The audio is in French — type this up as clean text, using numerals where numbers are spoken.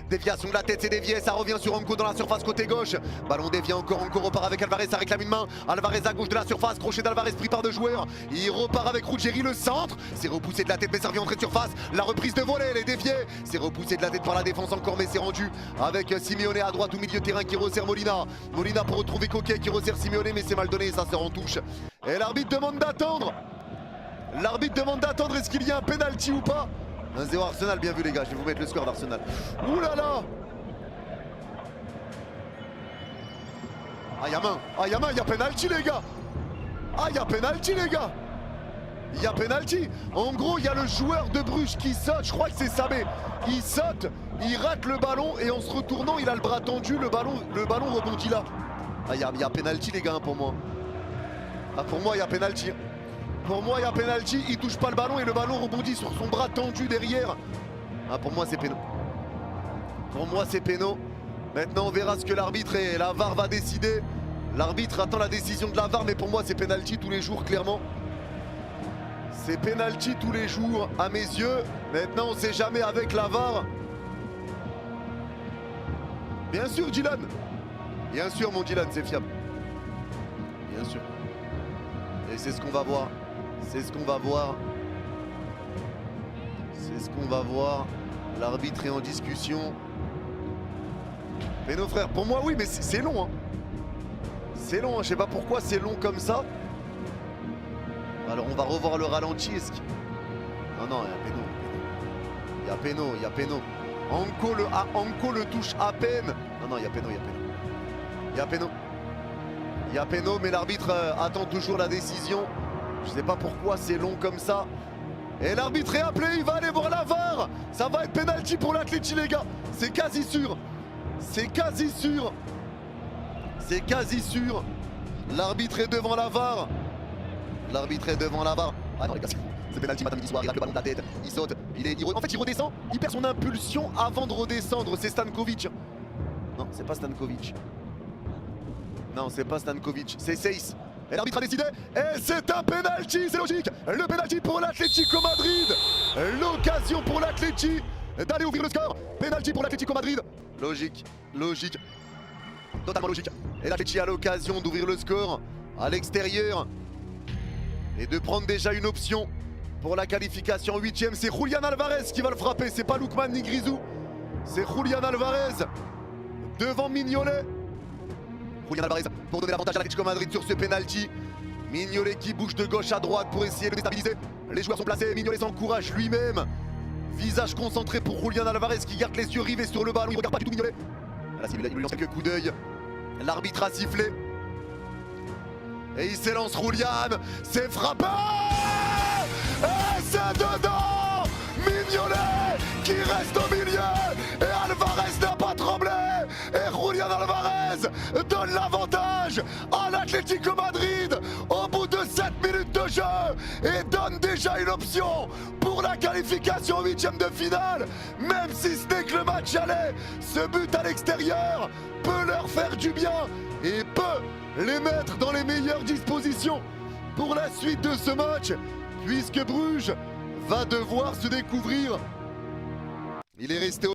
Déviation de la tête, c'est dévié, ça revient sur Anko dans la surface côté gauche. Ballon dévié encore, Anko repart avec Alvarez, ça réclame une main. Alvarez à gauche de la surface, crochet d'Alvarez pris par deux joueurs. Il repart avec Ruggieri, le centre. C'est repoussé de la tête mais ça revient entrée de surface. La reprise de volée, elle est déviée. C'est repoussé de la tête par la défense encore mais c'est rendu avec Simeone à droite au milieu de terrain qui resserre Molina. Molina pour retrouver Coquet qui resserre Simeone mais c'est mal donné, ça sort en touche. Et l'arbitre demande d'attendre. L'arbitre demande d'attendre, est-ce qu'il y a un penalty ou pas? 1-0 Arsenal, bien vu les gars, je vais vous mettre le score d'Arsenal. Ouh là là. Ah y'a main, il y a penalty les gars. Ah il y a penalty les gars. Il y a penalty. En gros il y a le joueur de Bruges qui saute, je crois que c'est Sabé. Il saute, il rate le ballon et en se retournant il a le bras tendu, le ballon rebondit là. Ah il y a penalty les gars pour moi. Ah pour moi il y a penalty. Pour moi il y a penalty, il touche pas le ballon et le ballon rebondit sur son bras tendu derrière. Ah pour moi c'est péno. Pour moi c'est péno. Maintenant on verra ce que l'arbitre et la VAR va décider. L'arbitre attend la décision de la VAR mais pour moi c'est penalty tous les jours clairement. C'est penalty tous les jours à mes yeux. Maintenant on sait jamais avec la VAR. Bien sûr Dylan. Bien sûr mon Dylan c'est fiable. Bien sûr. Et c'est ce qu'on va voir. C'est ce qu'on va voir. C'est ce qu'on va voir. L'arbitre est en discussion. Mais nos frères, pour moi oui, mais c'est long. Hein. C'est long, hein. Je sais pas pourquoi c'est long comme ça. Alors on va revoir le ralenti. Non, non, il y a péno. Il y a péno. Anko le touche à peine. Non, il y a péno. Il y a péno. Il y a péno, mais l'arbitre attend toujours la décision. Je sais pas pourquoi c'est long comme ça. Et l'arbitre est appelé, il va aller voir la VAR. Ça va être penalty pour l'Atleti les gars. C'est quasi sûr. C'est quasi sûr. C'est quasi sûr. L'arbitre est devant la VAR. L'arbitre est devant la VAR. Ah non les gars, c'est penalty matin midi soir, il rate le ballon de la tête, il saute, en fait il redescend, il perd son impulsion avant de redescendre, c'est Stankovic. Non, c'est pas Stankovic. Non, c'est pas Stankovic, c'est Seyss. Et l'arbitre a décidé, et c'est un penalty, c'est logique. Le penalty pour l'Atlético Madrid. L'occasion pour l'Atleti d'aller ouvrir le score. Penalty pour l'Atlético Madrid. Logique, logique. Totalement logique. Et l'Atleti a l'occasion d'ouvrir le score à l'extérieur. Et de prendre déjà une option pour la qualification 8ème. C'est Julián Alvarez qui va le frapper, c'est pas Lookman ni Grisou. C'est Julián Alvarez devant Mignolet. Julián Alvarez pour donner l'avantage à l'Atlético Madrid sur ce penalty. Mignolet qui bouge de gauche à droite pour essayer de déstabiliser. Les joueurs sont placés, Mignolet s'encourage lui-même. Visage concentré pour Julián Alvarez qui garde les yeux rivés sur le ballon. Il ne regarde pas du tout Mignolet. Là, il lui lance quelques coups d'œil. L'arbitre a sifflé. Et il s'élance Julián. C'est frappé. Et c'est dedans. Mignolet qui reste au milieu. Et Alvarez n'a pas tremblé. Et Julián Alvarez donne l'avantage à l'Atlético Madrid au bout de 7 minutes de jeu et donne déjà une option pour la qualification 8ème de finale. Même si ce n'est que le match aller, ce but à l'extérieur peut leur faire du bien et peut les mettre dans les meilleures dispositions pour la suite de ce match, puisque Bruges va devoir se découvrir. Il est resté au